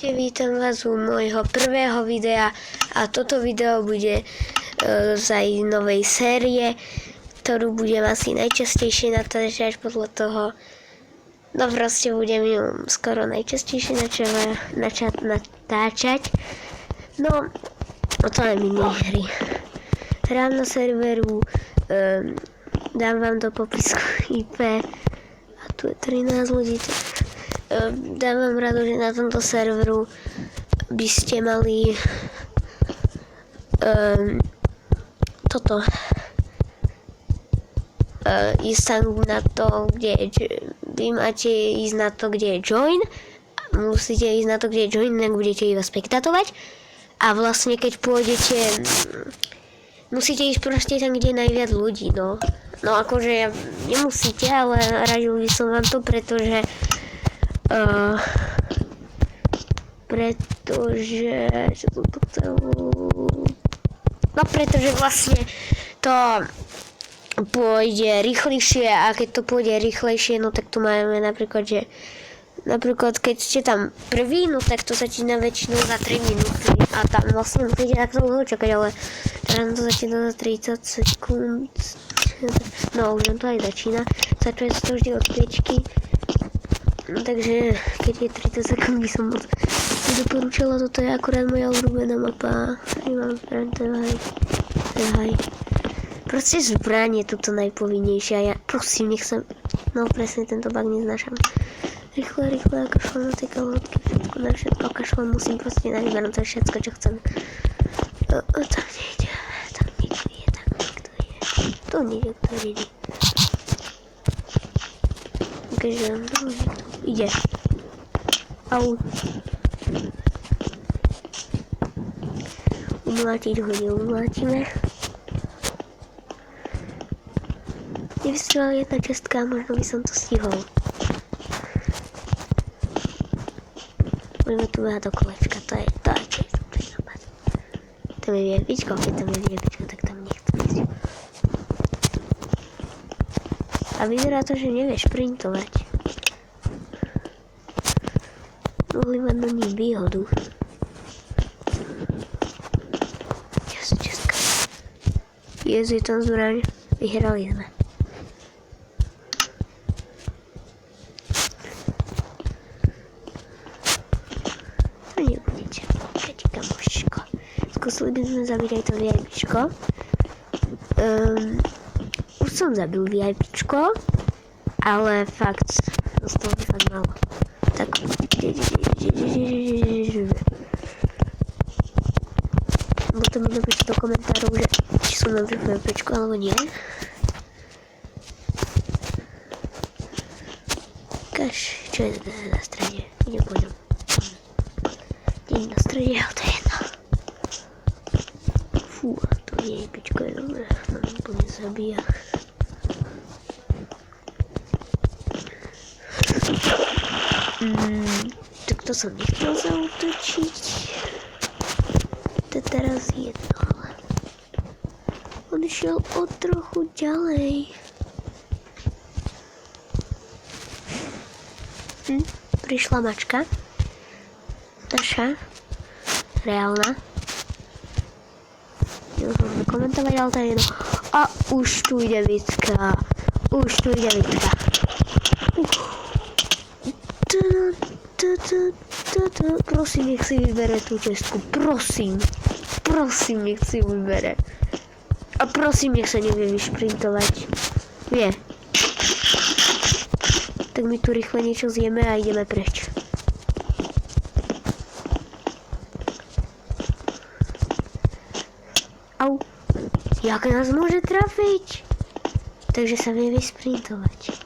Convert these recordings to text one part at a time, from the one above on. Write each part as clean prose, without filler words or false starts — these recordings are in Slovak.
Vítam vás u môjho prvého videa a toto video bude z aj novej série, ktorú budem asi najčastejšie natáčať podľa toho. No proste budem ju skoro najčastejšie natáčať. No, to aj minihry. Hrám na serveru, dám vám do popisku IP a tu je 13 ľudí. Dávam radu, že na tomto serveru by ste mali ísť tam na to, vy máte ísť na to, kde je join, musíte ísť na to, kde je join, inak budete iba spektatovať a vlastne keď pôjdete, musíte ísť proste tam, kde je najviac ľudí, no akože nemusíte, ale radil by som vám to, pretože pretože vlastne to pôjde rýchlejšie a keď to pôjde rýchlejšie, no tak tu máme napríklad keď ste tam prvý, no tak to začína väčšinou za 3 minúty a tam vlastne musíte takto dlho čakať, ale teraz to začína za 30 sekúnd, no už to aj začína, začuje sa to vždy od 5. No, takže keď je 30 sekúnd, by som moc doporučila, toto je akurát moja obľúbená mapa. Nemám haj. Proste zbranie je toto najpovinnejšie a ja prosím, no presne tento bug neznášam. Rýchle, kašľam na tie kalhotky, všetko na všetko, kašľam, musím proste navyberať, to je všetko, čo chcem. Tam niekto je. Tu niekto ide. Takže, ide. Au. Umlátiť ho neumlátime. Nevystrelila jedna čestka, možno by som to stihol. Budeme tu behať do kolečka, to je dobrý nápad. Tam je viepičko, keď tam je viepičko, tak tam nechcem ísť. A vyzerá to, že nevieš printovať. Mohli mať na ní výhodu. Česká. Je tam zbraň. Vyhrali sme. To nebudete. Keď kamoško. Skúsili by sme zabiť aj to VIPčko. Už som zabil VIPčko, ale fakt, zostalo by fakt málo. Tak, potom mi napíšte do komentárov, že či som zabil VIPčko alebo nie. Čo je na strane? Idem po ňom. Nie na strane, ale to je jedno. Fú, to VIPčko je dobré, nám úplne zabíja. Tak to som nechcel zaútočiť. To je teraz jedno, ale on išiel o trochu ďalej. Prišla mačka. Naša. Reálna. Nemôžem komentovať, ale to je jedno. A už tu ide bitka. Prosím, nech si vybere tú čestku. Prosím, nech si ju vybere. A prosím, nech sa nevie vyšprintovať. Vie. Tak my tu rýchle niečo zjeme a ideme preč. Au. Jak nás môže trafiť? Takže sa vie vyšprintovať.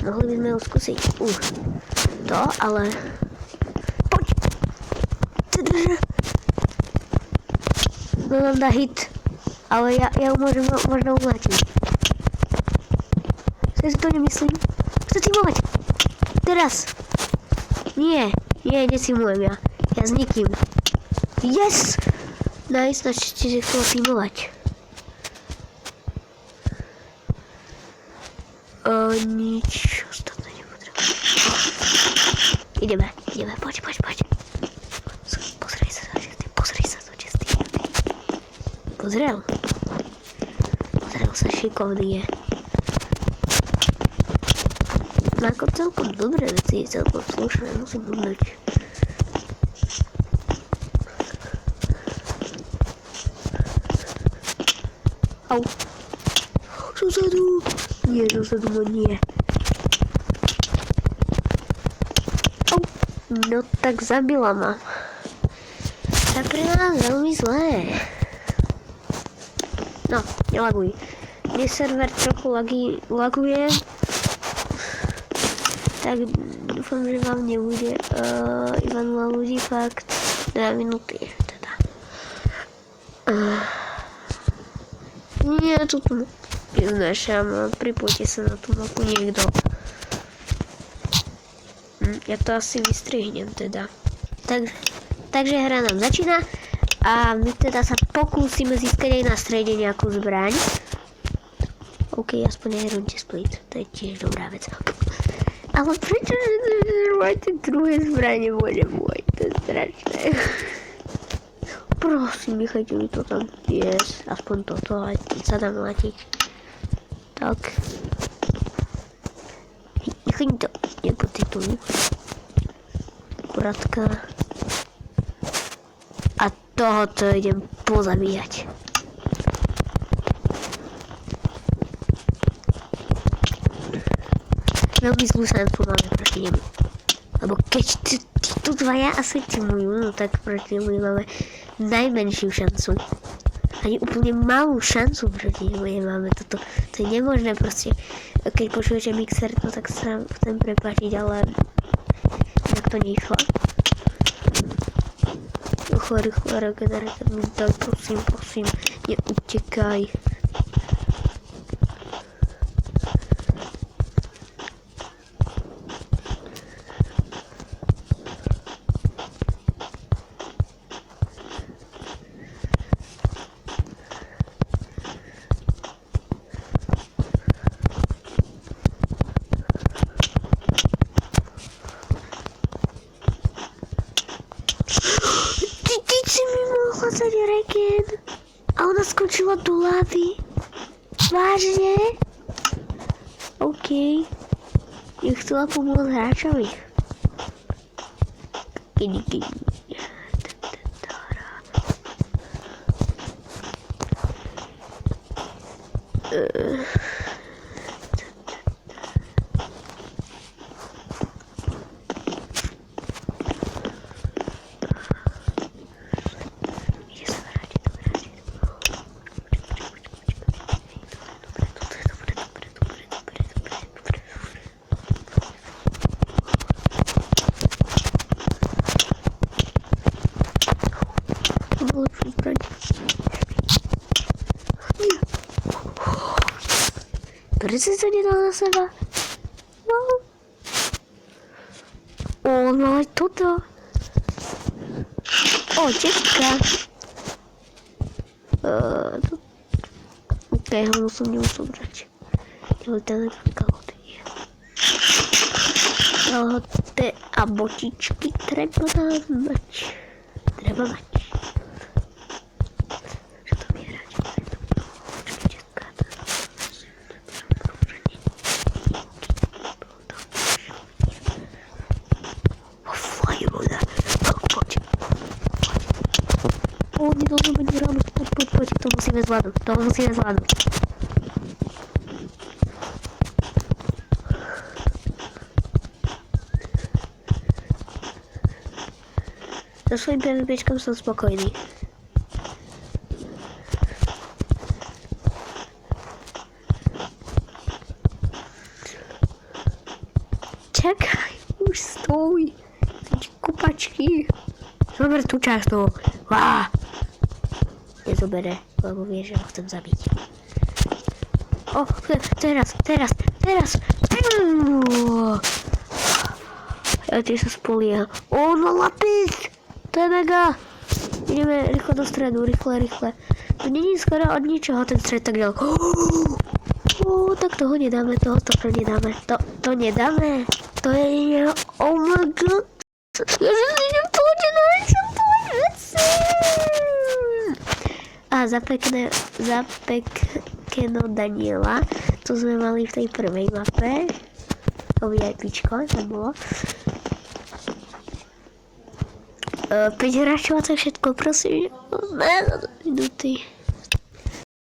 Mohli by sme ho skúsiť. To, ale... Poď! No nám dá hit. Ale ja ho môžem možno umlátiť. Ja si to nemyslím. Chce teamovať. Teraz. Nie, nesimujem ja. Ja s nikým. Yes! Nice, našťastie, že chcel teamovať. Nič ostatné nepotrebujem. Ideme, poď. Pozri sa, to čestý. Pozrel sa, šikovný je. Ako celkom dobré veci, celkom slušné, musím uznať. Au. Zozadu. Nie, zozadu ma nie. Au. No tak zabila ma. To je pre nás veľmi zlé. No, nelaguj. Mne server trochu laguje. Tak dúfam, že vám nebude iba 0 ľudí, fakt 2 minúty teda. Nie, toto neznášam, pripojte sa na tú mapu niekto. Ja to asi vystrihnem teda. Takže hra nám začína a my teda sa pokúsime získať aj na strede nejakú zbraň. OK, aspoň aj runde split, to je tiež dobrá vec. Ale prečo máte druhé zbranie, bože môj, to je strašné. Prosím, nechajte mi to tam. Yes, aspoň toto, aj sa dá mlátiť. Tak. Nechaj mi to nejako tu. Bratka. A tohoto idem pozabíjať. Veľmi zlú šancu máme proti nemu. Lebo keď títo dvaja asi timujú, no tak proti nemu máme najmenšiu šancu. Ani úplne malú šancu proti nemu nemáme toto. To je nemožné proste. Keď počujete mixer, no tak sa chcem prepáčiť, ale tak to nešlo. Rýchlo regenerátor mi daj, prosím, neutekaj. Regen. A ona skočila do lávy. Vážne? OK. Nechcela pomôcť hráčovi. Kedy. Prečo si to nedal na seba? No. On mal aj toto. Čepka. OK, ho som nemusel brať. Ale ten kalhoty nie. Kalhoty a botičky treba mať. Čo to mi hrať? Должен быть грамот. Поď, to musíme zvládnuť. So svojím PvPčkom som spokojný. Čakaj, už stoj. Kupačky. Zober tú časť toho. Nezobere, lebo vie, že ho chcem zabiť. Teraz. Ja tie sa spolieha. No lapis! To je mega! Ideme rýchlo do stredu, rýchle. To není skoro od ničoho ten stred tak ďaleko. Tak toho nedáme, to nedáme. To je, oh my god! Ježiš, idem pôjde na niečo, veci. A zapekeno Daniela, to sme mali v tej prvej mape. To VIPčko, to bolo. 5 hráčov a to je všetko, prosím. Ne, za 2 minúty.